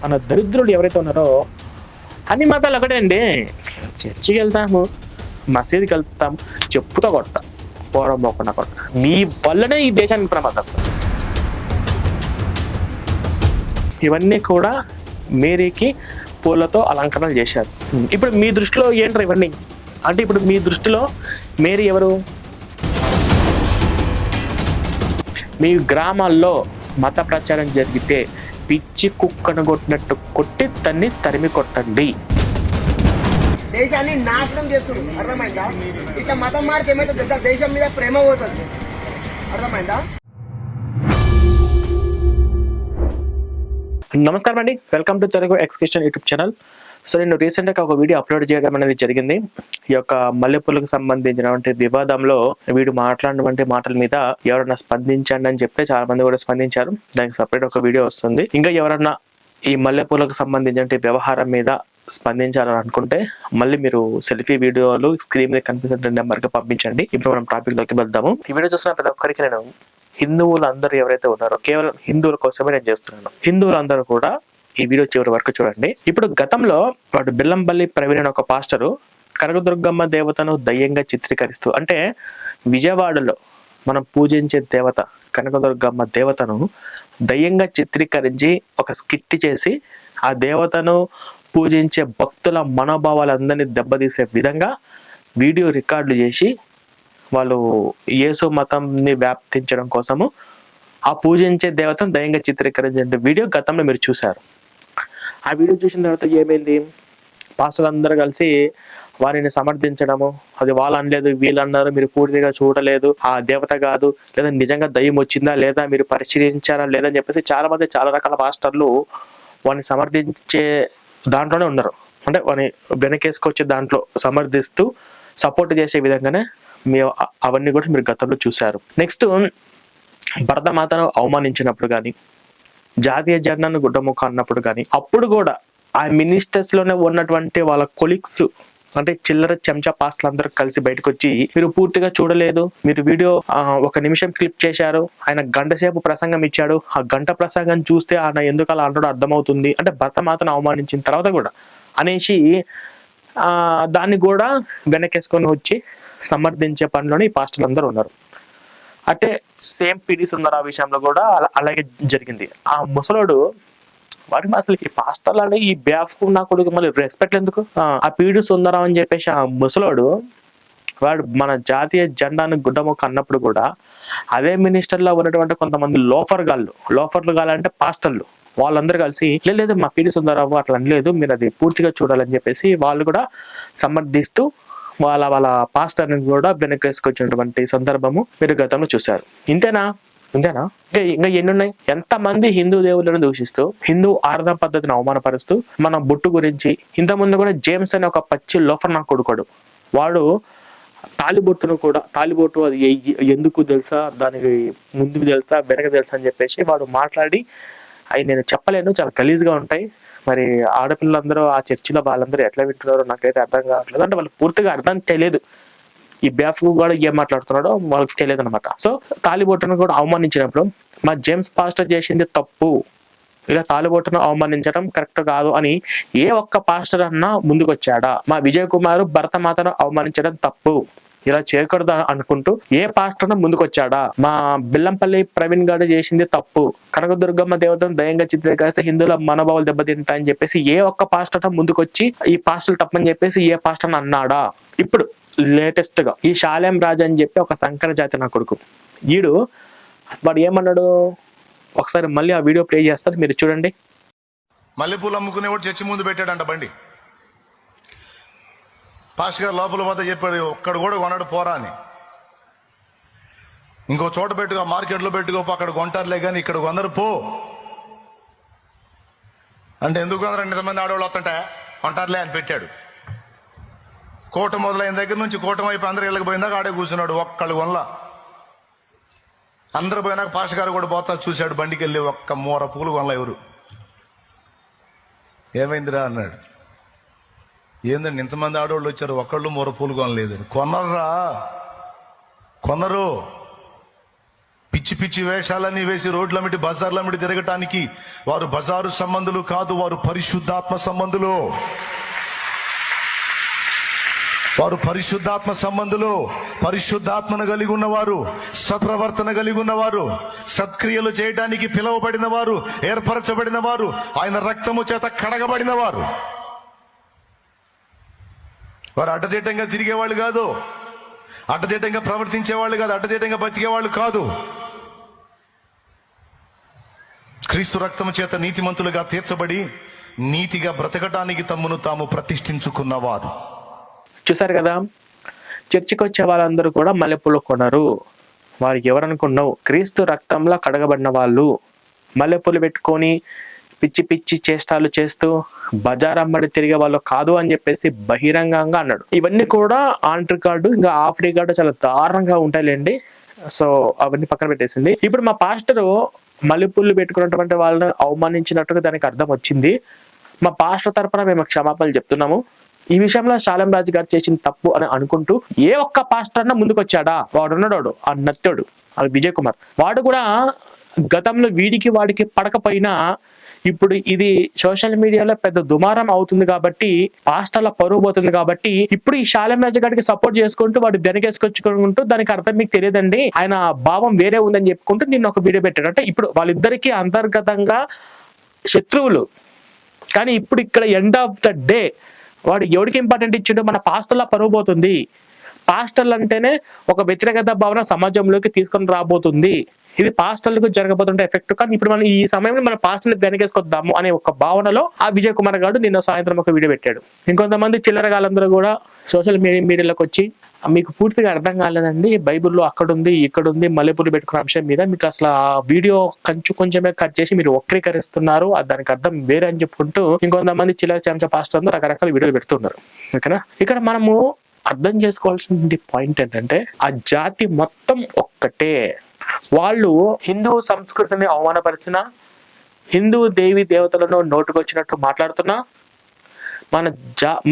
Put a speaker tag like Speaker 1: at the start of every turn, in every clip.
Speaker 1: మన దరిద్రులు ఎవరైతే ఉన్నారో అన్ని మతాలు ఒకటే అండి. చర్చికి వెళ్తాము, మసీదుకి వెళ్తాము, చెప్పుతో కొట్ట పూర్వం పోకుండా కొట్ట. మీ వల్లనే ఈ దేశానికి ప్రమాదం. ఇవన్నీ కూడా మేరీకి పూలతో అలంకరణలు చేశారు. ఇప్పుడు మీ దృష్టిలో ఏంటారు ఇవన్నీ? అంటే ఇప్పుడు మీ దృష్టిలో మేరీ ఎవరు? మీ గ్రామాల్లో మత ప్రచారం జరిగితే పిచ్చి కుక్కను కొట్టినట్టు కొట్టి తన్ని తరిమి కొట్టండి.
Speaker 2: దేశాన్ని నాశనం చేస్తుంది, అర్థమైందా? ఇట్లా మతం మారితే ఏమైతే దేశం మీద ప్రేమ పోతుంది, అర్థమైందా?
Speaker 1: నమస్కారం అండి, welcome to Telugu excretion YouTube channel. So నేను రీసెంట్గా ఒక వీడియో అప్లోడ్ చేయడం అనేది జరిగింది. ఈ యొక్క మల్లెపూలకు సంబంధించినటువంటి వివాదంలో వీడు మాట్లాడినటువంటి మాటల మీద ఎవరైనా స్పందించండి అని చెప్తే చాలా మంది కూడా స్పందించారు. దానికి సపరేట్ ఒక వీడియో వస్తుంది. ఇంకా ఎవరన్నా ఈ మల్లెపూలకు సంబంధించిన వ్యవహారం మీద స్పందించాలని అనుకుంటే మళ్ళీ మీరు సెల్ఫీ వీడియోలు స్క్రీన్ మీద కనిపిస్తున్న నెంబర్కి పంపించండి. ఇప్పుడు మనం టాపిక్ లోకి వెళ్దాము. ఈ వీడియో చూసిన ప్రతి ఒక్కరికి నేను హిందువులు అందరూ ఎవరైతే ఉన్నారో కేవలం హిందువుల కోసమే నేను చేస్తున్నాను. హిందువులందరూ కూడా ఈ వీడియో చివరి వరకు చూడండి. ఇప్పుడు గతంలో వాడు బెల్లంపల్లి ప్రవీణ్ అనే ఒక పాస్టరు కనకదుర్గమ్మ దేవతను దయ్యంగా చిత్రీకరిస్తూ, అంటే విజయవాడలో మనం పూజించే దేవత కనకదుర్గమ్మ దేవతను దయ్యంగా చిత్రీకరించి ఒక స్కిట్ చేసి ఆ దేవతను పూజించే భక్తుల మనోభావాలందరినీ దెబ్బతీసే విధంగా వీడియో రికార్డులు చేసి వాళ్ళు యేసు మతంని వ్యాప్తించడం కోసము ఆ పూజించే దేవతను దయ్యంగా చిత్రీకరించే వీడియో గతంలో మీరు చూశారు. ఆ వీడియో చూసిన తర్వాత ఏమైంది? పాస్టర్లు అందరూ కలిసి వారిని సమర్థించడము, అది వాళ్ళు అనలేదు వీళ్ళు అన్నారు, మీరు పూర్తిగా చూడలేదు, ఆ దేవత కాదు, లేదా నిజంగా దయ్యం వచ్చిందా లేదా మీరు పరిశీలించారా లేదని చెప్పేసి చాలా మంది చాలా రకాల పాస్టర్లు వారిని సమర్థించే దాంట్లోనే ఉన్నారు. అంటే వారిని వెనకేసుకొచ్చే దాంట్లో సమర్థిస్తూ సపోర్ట్ చేసే విధంగానే అవన్నీ కూడా మీరు గతంలో చూశారు. నెక్స్ట్ భరతమాతను అవమానించినప్పుడు కానీ, జాతీయ జెండాను గుడ్డముక్క అన్నప్పుడు కానీ, అప్పుడు కూడా ఆ మినిస్టర్స్ లోనే ఉన్నటువంటి వాళ్ళ కొలీగ్స్ అంటే చిల్లర చెంచా పాస్టర్లు అందరూ కలిసి బయటకు వచ్చి మీరు పూర్తిగా చూడలేదు, మీరు వీడియో 1 నిమిషం క్లిప్ చేశారు, ఆయన గంట సేపు ప్రసంగం ఇచ్చాడు, ఆ గంట ప్రసంగం చూస్తే ఆయన ఎందుకు అలా అంటాడో అర్థమవుతుంది, అంటే భరతమాతను అవమానించిన తర్వాత కూడా అనేసి దాన్ని కూడా వెనకేసుకొని వచ్చి సమర్థించే పనిలోనే ఈ పాస్టర్లు అందరూ ఉన్నారు. అంటే సేమ్ పిడి సుందరరావు విషయంలో కూడా అలాగే జరిగింది. ఆ ముసలోడు వాడికి అసలు ఈ పాస్టర్లు అంటే ఈ బ్యాఫ్ నా కొడుకు మళ్ళీ రెస్పెక్ట్ ఎందుకు? ఆ పీడి సుందరరావు అని చెప్పేసి ఆ ముసలోడు వాడు మన జాతీయ జెండాను గుడ్డముక్క అన్నప్పుడు కూడా అదే మినిస్టర్లో ఉన్నటువంటి కొంతమంది లోఫర్లు అంటే పాస్టర్లు వాళ్ళందరూ కలిసి లేదు మా పీడి సుందరరావు అట్లా అనలేదు, మీరు అది పూర్తిగా చూడాలని చెప్పేసి వాళ్ళు కూడా సమర్థిస్తూ వాళ్ళ పాస్టర్ని కూడా వెనకేసుకొచ్చినటువంటి సందర్భము మీరు గతంలో చూశారు. ఇంతేనా? ఇంకా ఎన్ని ఉన్నాయి? ఎంతమంది హిందూ దేవుళ్ళను దూషిస్తూ హిందూ ఆరాధన పద్ధతిని అవమానపరుస్తూ మన బొట్టు గురించి ఇంతకుముందు కూడా జేమ్స్ అనే ఒక పచ్చి లోఫర్ నా కొడుకోడు వాడు తాలిబొట్టు అది ఎందుకు తెలుసా, దానికి ముందుకు తెలుసా వెనక తెలుసా అని చెప్పేసి వాడు మాట్లాడి అవి నేను చెప్పలేను, చాలా గలీజ్గా ఉంటాయి. మరి ఆడపిల్లలందరూ ఆ చర్చిలో వాళ్ళందరూ ఎట్లా వింటున్నారో నాకైతే అర్థం కావట్లేదు. అంటే వాళ్ళు పూర్తిగా అర్థం తెలియదు, ఈ బ్యాఫ్ కూడా ఏం మాట్లాడుతున్నాడో వాళ్ళకి తెలియదు అనమాట. సో తాలిబొట్టును కూడా అవమానించినప్పుడు మా జేమ్స్ పాస్టర్ చేసింది తప్పు, ఇలా తాలిబొట్టును అవమానించడం కరెక్ట్ కాదు అని ఏ ఒక్క పాస్టర్ అన్నా ముందుకు వచ్చాడా? మా విజయ్ కుమార్ భరతమాతను అవమానించడం తప్పు, ఇలా చేయకూడదు అనుకుంటూ ఏ పాస్టర్ ముందుకు వచ్చాడా? మా బెల్లంపల్లి ప్రవీణ్ గారు చేసింది తప్పు, కనకదుర్గమ్మ దేవతను దయంగా చిత్రీకరిస్తే హిందువుల మనోభావాలు దెబ్బతింటా అని చెప్పేసి ఏ ఒక్క పాస్టర్ ముందుకు వచ్చి ఈ పాస్టర్లు తప్పని చెప్పేసి ఏ పాస్టర్ అన్నాడా? ఇప్పుడు లేటెస్ట్ గా ఈ శాలేం రాజు అని చెప్పి ఒక సంకర జాతి నా కొడుకు వాడు ఏమన్నాడు? ఒకసారి మళ్ళీ ఆ వీడియో ప్లే చేస్తారు, మీరు చూడండి.
Speaker 3: మల్లెపూలు అమ్ముకునేవాడు చర్చి ముందు పెట్టాడంట బండి. పాస్టర్ గారు లోపల పోతే చెప్పాడు ఒక్కడు కూడా కొనడు పోరా అని. ఇంకో చోట పెట్టుకో, మార్కెట్లో పెట్టుకోపో, అక్కడ కొంటారులే కానీ ఇక్కడ కొందరు పో అంటే ఎందుకు కొందరు 2 ఆడవాళ్ళు వస్తుంటే కొంటారులే అని పెట్టాడు. కోట మొదలైన దగ్గర నుంచి కూటమి వైపు అందరూ ఇళ్ళకి పోయిందాక ఆడే కూర్చున్నాడు, ఒక్కళ్ళు కొనలా. అందరు పోయినాక పాస్టర్ గారు కూడా పోతా చూశాడు, బండికి వెళ్ళి ఒక్క మూర పూలు కొనలా ఎవరు. ఏమైందిరా అన్నాడు. ఏందండి ఇంతమంది ఆడవాళ్ళు వచ్చారు, ఒక్కళ్ళు మూర పూలు కొనలేదు. కొనరు పిచ్చి పిచ్చి వేషాలన్నీ వేసి రోడ్లమిటి బజార్లమిటి తిరగటానికి వారు బజారు సంబంధులు కాదు, వారు పరిశుద్ధాత్మ సంబంధులు. వారు పరిశుద్ధాత్మ సంబంధులు, పరిశుద్ధాత్మను కలిగి ఉన్నవారు, సత్ప్రవర్తన కలిగి ఉన్నవారు, సత్క్రియలు చేయడానికి పిలువబడిన వారు, ఏర్పరచబడిన వారు, ఆయన రక్తము చేత కడగబడిన వారు. వారు అడ్డదిడ్డంగా తిరిగేవాళ్ళు కాదు, అడ్డదిడ్డంగా ప్రవర్తించేవాళ్ళు కాదు, అడ్డదిడ్డంగా బతికేవాళ్ళు కాదు. క్రీస్తు రక్తము చేత నీతిమంతులుగా తీర్చబడి నీతిగా బ్రతకటానికి తమ్మును తాము ప్రతిష్ఠించుకున్నవారు.
Speaker 1: చూసారు కదా, చర్చికి వచ్చే వాళ్ళందరూ కూడా మల్లెపూలు కొనరు. వారు ఎవరనుకున్నావు? క్రీస్తు రక్తంలో కడగబడిన వాళ్ళు. మల్లెపూలు పెట్టుకొని పిచ్చి పిచ్చి చేష్టాలు చేస్తూ బజార్ అమ్మడి తిరిగే వాళ్ళు కాదు అని చెప్పేసి బహిరంగంగా అన్నాడు. ఇవన్నీ కూడా ఆన్ రికార్డు, ఇంకా ఆఫ్ రికార్డు చాలా దారుణంగా ఉంటాయిలేండి. సో అవన్నీ పక్కన పెట్టేసింది. ఇప్పుడు మా పాస్టరు మల్లెపూలు పెట్టుకున్నటువంటి వాళ్ళని అవమానించినట్టుగా దానికి అర్థం వచ్చింది. మా పాస్టర్ తరపున మేము క్షమాపణలు చెప్తున్నాము. ఈ విషయంలో శాలం రాజు గారు చేసిన తప్పు అని అనుకుంటూ ఏ ఒక్క పాస్టర్ అన్న ముందుకు వచ్చాడా? వాడు ఉన్నాడు, ఆ నత్తుడు, అది విజయ్ కుమార్. వాడు కూడా గతంలో వీడికి వాడికి పడకపోయినా ఇప్పుడు ఇది సోషల్ మీడియాలో పెద్ద దుమారం అవుతుంది కాబట్టి, పాస్టర్ల పరువు పోతుంది కాబట్టి ఇప్పుడు ఈ శాలం రాజు గారికి సపోర్ట్ చేసుకుంటూ వాడు వెనకేసుకొచ్చుకుంటూ దానికి అర్థం మీకు తెలియదండి, ఆయన భావం వేరే ఉందని చెప్పుకుంటూ నిన్న ఒక వీడియో పెట్టాడు. అంటే ఇప్పుడు వాళ్ళిద్దరికీ అంతర్గతంగా శత్రువులు. కానీ ఇప్పుడు ఇక్కడ ఎండ్ ఆఫ్ ద డే వాడు ఎవరికి ఇంపార్టెంట్ ఇచ్చిండో మన పాస్టర్ల పరువు పోతుంది. పాస్టర్లు అంటేనే ఒక వ్యతిరేకత భావన సమాజంలోకి తీసుకొని రాబోతుంది. ఇది పాస్టర్లకు జరగబోతుంటే ఎఫెక్ట్. కానీ ఇప్పుడు మనం ఈ సమయంలో మన పాస్టర్లు వెనకేసుకొద్దాము అనే ఒక భావనలో ఆ విజయ్ కుమార్ గారు నిన్న సాయంత్రం ఒక వీడియో పెట్టాడు. ఇంకొంతమంది చిల్లరగాళ్ళందరూ కూడా సోషల్ మీడియాలోకి వచ్చి మీకు పూర్తిగా అర్థం కాలేదండి, బైబిల్లో అక్కడుంది ఇక్కడుంది మల్లెపూలు పెట్టుకున్న అంశం మీద మీకు అసలు ఆ వీడియో కొంచెమే కట్ చేసి మీరు వక్రీకరిస్తున్నారు, దానికి అర్థం వేరే అని చెప్పుకుంటూ ఇంకొంతమంది చిల్లర చెంచా పాస్టర్లు రకరకాల వీడియోలు పెడుతున్నారు. ఓకేనా? ఇక్కడ మనము అర్థం చేసుకోవాల్సిన పాయింట్ ఏంటంటే ఆ జాతి మొత్తం ఒక్కటే. వాళ్ళు హిందూ సంస్కృతిని అవమానపరిచిన, హిందూ దేవి దేవతలను నోటుకొచ్చినట్టు మాట్లాడుతున్నా,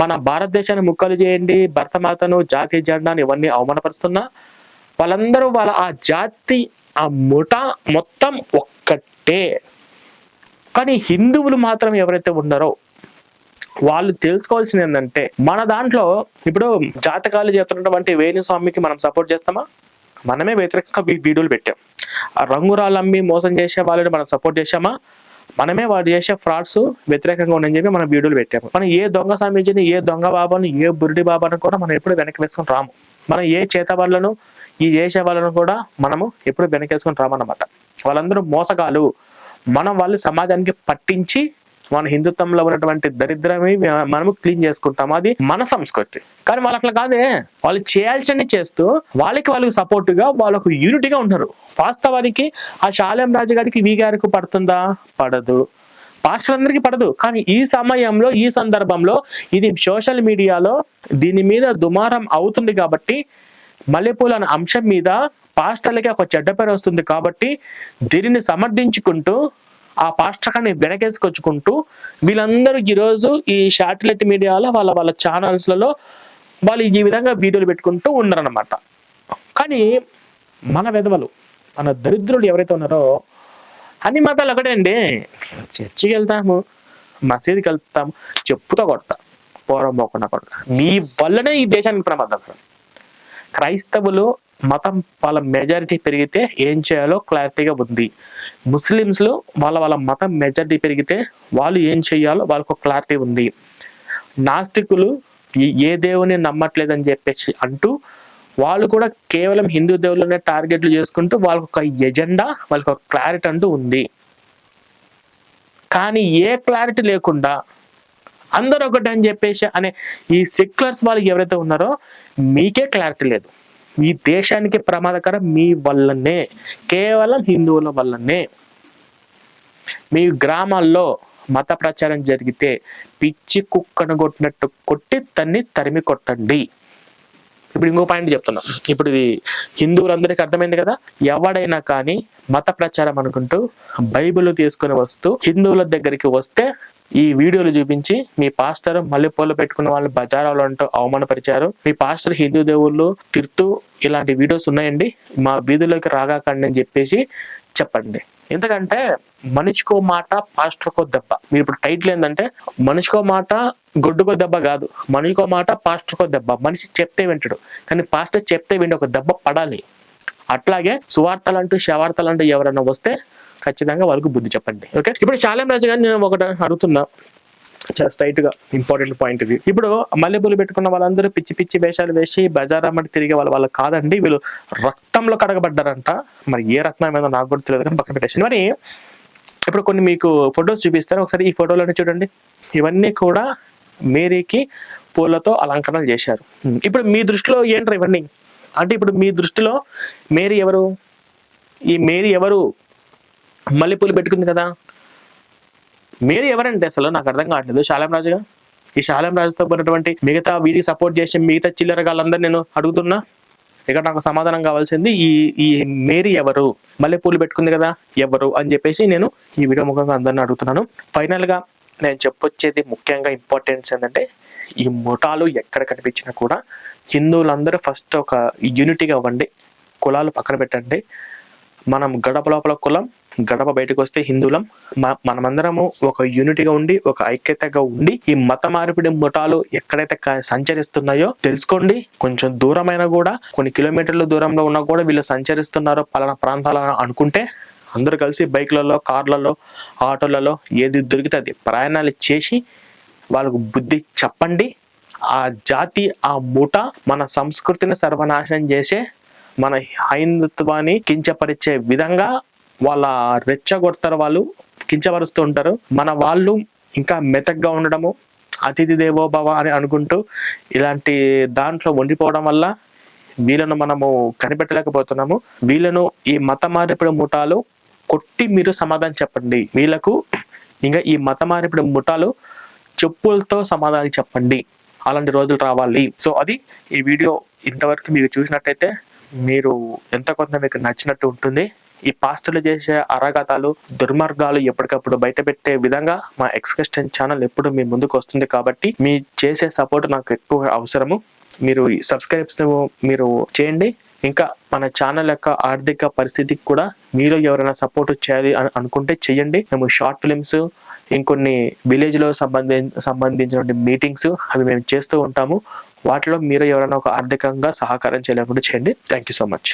Speaker 1: మన భారతదేశాన్ని ముక్కలు చేయండి, భరతమాతను, జాతీయ జెండాను ఇవన్నీ అవమానపరుస్తున్నా, వాళ్ళందరూ వాళ్ళ ఆ జాతి ఆ ముఠా మొత్తం ఒక్కటే. కానీ హిందువులు మాత్రం ఎవరైతే ఉన్నారో వాళ్ళు తెలుసుకోవాల్సింది ఏంటంటే, మన దాంట్లో ఇప్పుడు జాతకాలు చెప్తున్నటువంటి వేణుస్వామికి మనం సపోర్ట్ చేస్తామా? మనమే వ్యతిరేకంగా వీడియోలు పెట్టాం. ఆ రంగురాళ్ళు అమ్మి మోసం చేసే వాళ్ళని మనం సపోర్ట్ చేసామా? మనమే వాడు చేసే ఫ్రాడ్స్ వ్యతిరేకంగా ఉండని చెప్పి మనం వీడియోలు పెట్టాము. మనం ఏ దొంగ స్వామీజీని, ఏ దొంగ బాబాను, ఏ బురుడి బాబాను కూడా మనం ఎప్పుడు వెనక్కి వేసుకొని రాము. మనం ఏ చేత వాళ్ళను, ఈ చేసే వాళ్ళను కూడా మనము ఎప్పుడు వెనకేసుకొని రామన్నమాట. వాళ్ళందరూ మోసగాలు. మనం వాళ్ళు సమాజానికి పట్టించి మన హిందుత్వంలో ఉన్నటువంటి దరిద్రమే మనము క్లీన్ చేసుకుంటాం. అది మన సంస్కృతి. కానీ వాళ్ళు అట్లా కాదే, వాళ్ళు చేయాల్సింది చేస్తూ వాళ్ళకి సపోర్టుగా వాళ్ళకు యూనిటీగా ఉంటారు. వాస్తవానికి ఆ శాలం రాజు గారికి వి గారికి పడుతుందా? పడదు. పాస్టర్లందరికీ పడదు. కానీ ఈ సమయంలో, ఈ సందర్భంలో ఇది సోషల్ మీడియాలో దీని మీద దుమారం అవుతుంది కాబట్టి, మల్లెపూల అనే అంశం మీద పాస్టర్లకి ఒక చెడ్డ పేరు వస్తుంది కాబట్టి దీనిని సమర్థించుకుంటూ ఆ పాస్టర్ని వెనకేసుకొచ్చుకుంటూ వీళ్ళందరూ ఈరోజు ఈ శాటిలైట్ మీడియాలో వాళ్ళ ఛానల్స్లలో వాళ్ళు ఈ విధంగా వీడియోలు పెట్టుకుంటూ ఉన్నారన్నమాట. కానీ మన వెధవలు, మన దరిద్రులు ఎవరైతే ఉన్నారో, అన్ని మతాలు ఒకటే అండి. చర్చికి వెళ్తాము, మసీదుకి వెళ్తాము, చెప్పుతో కొడతా, పోరం పోకుండా కొడతా. మీ వల్లనే ఈ దేశానికి ప్రమాదం. క్రైస్తవులు మతం వాళ్ళ మెజారిటీ పెరిగితే ఏం చేయాలో క్లారిటీగా ఉంది. ముస్లిమ్స్లు వాళ్ళ మతం మెజారిటీ పెరిగితే వాళ్ళు ఏం చేయాలో వాళ్ళకు క్లారిటీ ఉంది. నాస్తికులు ఏ దేవుని నమ్మట్లేదని చెప్పేసి అంటూ వాళ్ళు కూడా కేవలం హిందూ దేవుళ్ళనే టార్గెట్లు చేసుకుంటూ వాళ్ళకు ఒక ఎజెండా, వాళ్ళకు ఒక క్లారిటీ అంటూ ఉంది. కానీ ఏ క్లారిటీ లేకుండా అందరూ ఒకటి అని చెప్పేసి అనే ఈ సెక్యులర్స్ వాళ్ళు ఎవరైతే ఉన్నారో మీకే క్లారిటీ లేదు. ఈ దేశానికి ప్రమాదకరం మీ వల్లనే, కేవలం హిందువుల వల్లనే. మీ గ్రామాల్లో మత ప్రచారం జరిగితే పిచ్చి కుక్కను కొట్టినట్టు కొట్టి తన్ని తరిమి కొట్టండి. ఇప్పుడు ఇంకో పాయింట్ చెప్తున్నా. ఇప్పుడు ఇది హిందువులందరికీ అర్థమైంది కదా. ఎవడైనా కానీ మత ప్రచారం అనుకుంటూ బైబిల్ తీసుకుని వస్తూ హిందువుల దగ్గరికి వస్తే ఈ వీడియోలు చూపించి మీ పాస్టర్ మల్లెపూలు పెట్టుకున్న వాళ్ళు బజారాలో అంటూ అవమానపరిచారు, మీ పాస్టర్ హిందూ దేవుళ్ళు తిరుతూ ఇలాంటి వీడియోస్ ఉన్నాయండి, మా వీధుల్లోకి రాగాకండి అని చెప్పేసి చెప్పండి. ఎందుకంటే మనిషికో మాట పాస్టర్కో దెబ్బ. మీరు ఇప్పుడు టైటిల్ ఏంటంటే మనిషికో మాట గొడ్డుకో దెబ్బ కాదు, మనిషికో మాట పాస్టర్కో దెబ్బ. మనిషి చెప్తే వింటాడు, కానీ పాస్టర్ చెప్తే వింటే ఒక దెబ్బ పడాలి. అట్లాగే సువార్తలంటూ శవార్తలంటూ ఎవరైనా వస్తే ఖచ్చితంగా వాళ్ళకు బుద్ధి చెప్పండి. ఓకే, ఇప్పుడు శాలేం రాజు గారు నేను ఒకటి అడుగుతున్నా, చాలా స్ట్రైట్ గా ఇంపార్టెంట్ పాయింట్ ఇది. ఇప్పుడు మల్లెపూలు పెట్టుకున్న వాళ్ళందరూ పిచ్చి పిచ్చి వేషాలు వేసి బజారమ్మటి తిరిగే వాళ్ళు కాదండి, వీళ్ళు రక్తంలో కడగబడ్డారంట. మరి ఏ రత్నం ఏదో నాకు కూడా తెలియదు, కానీ పక్కన పెట్టేసి. మరి ఇప్పుడు కొన్ని మీకు ఫొటోస్ చూపిస్తాను, ఒకసారి ఈ ఫోటోలోనే చూడండి. ఇవన్నీ కూడా మేరీకి పూలతో అలంకరణ చేశారు. ఇప్పుడు మీ దృష్టిలో ఏంట్రా ఇవన్నీ అంటే, ఇప్పుడు మీ దృష్టిలో మేరీ ఎవరు? ఈ మేరీ ఎవరు? మల్లెపూలు పెట్టుకుంది కదా, మేరీ ఎవరంటే అసలు నాకు అర్థం కావట్లేదు. శాలేం రాజుగా, ఈ శాలేం రాజుతో ఉన్నటువంటి మిగతా వీడికి సపోర్ట్ చేసే మిగతా చిల్లరగాళ్ళందరూ నేను అడుగుతున్నా, ఇక్కడ నాకు సమాధానం కావాల్సింది ఈ మేరీ ఎవరు, మల్లెపూలు పెట్టుకుంది కదా ఎవరు అని చెప్పేసి నేను ఈ వీడియో ముఖంగా అందరిని అడుగుతున్నాను. ఫైనల్ గా నేను చెప్పొచ్చేది ముఖ్యంగా ఇంపార్టెన్స్ ఏంటంటే, ఈ ముఠాలు ఎక్కడ కనిపించినా కూడా హిందువులందరూ ఫస్ట్ ఒక యూనిటీగా అవ్వండి, కులాలు పక్కన పెట్టండి. మనం గడప లోపల కులం, గడప బయటకు వస్తే హిందువులం. మనమందరము ఒక యూనిటీగా ఉండి, ఒక ఐక్యతగా ఉండి, ఈ మత మార్పిడి ముఠాలు ఎక్కడైతే సంచరిస్తున్నాయో తెలుసుకోండి. కొంచెం దూరమైన కూడా, కొన్ని కిలోమీటర్ల దూరంలో ఉన్నా కూడా వీళ్ళు సంచరిస్తున్నారో పలానా ప్రాంతాలను అనుకుంటే అందరూ కలిసి బైక్లలో, కార్లలో, ఆటోలలో ఏది దొరికితే అది ప్రయాణాలు చేసి వాళ్ళకు బుద్ధి చెప్పండి. ఆ జాతి, ఆ ముఠ మన సంస్కృతిని సర్వనాశనం చేసే, మన హైందత్వాన్ని కించపరిచే విధంగా వాళ్ళ రెచ్చగొడతారు, వాళ్ళు కించపరుస్తూ ఉంటారు. మన వాళ్ళు ఇంకా మెతగ్గా ఉండడము, అతిథి దేవో భవ అని అనుకుంటూ ఇలాంటి దాంట్లో ఉండిపోవడం వల్ల వీళ్ళను మనము కనిపెట్టలేకపోతున్నాము. వీళ్ళను ఈ మత మార్పిడి ముఠాలు కొట్టి మీరు సమాధానం చెప్పండి. వీళ్ళకు ఇంకా ఈ మత మార్పిడి ముఠాలు చెప్పులతో సమాధానం చెప్పండి. అలాంటి రోజులు రావాలి. సో అది ఈ వీడియో. ఇంతవరకు మీరు చూసినట్టయితే మీరు ఎంత కొంత మీకు నచ్చినట్టు ఉంటుంది. ఈ పాస్టర్లు చేసే అరాగతాలు, దుర్మార్గాలు ఎప్పటికప్పుడు బయట పెట్టే విధంగా మా ఎక్స్క్రిస్టియన్ ఛానల్ ఎప్పుడు మీ ముందుకు వస్తుంది. కాబట్టి మీ చేసే సపోర్ట్ నాకు ఎక్కువ అవసరము. మీరు సబ్స్క్రైబ్స్ మీరు చేయండి. ఇంకా మన ఛానల్ యొక్క ఆర్థిక పరిస్థితికి కూడా మీరు ఎవరైనా సపోర్ట్ చేయాలి అని అనుకుంటే చెయ్యండి. మేము షార్ట్ ఫిలిమ్స్, ఇంకొన్ని విలేజ్ లో సంబంధించిన మీటింగ్స్ అవి మేము చేస్తూ ఉంటాము. వాటిలో మీరు ఎవరైనా ఒక ఆర్థికంగా సహకారం చేయాలనుకుంటే చేయండి. Thank you so much.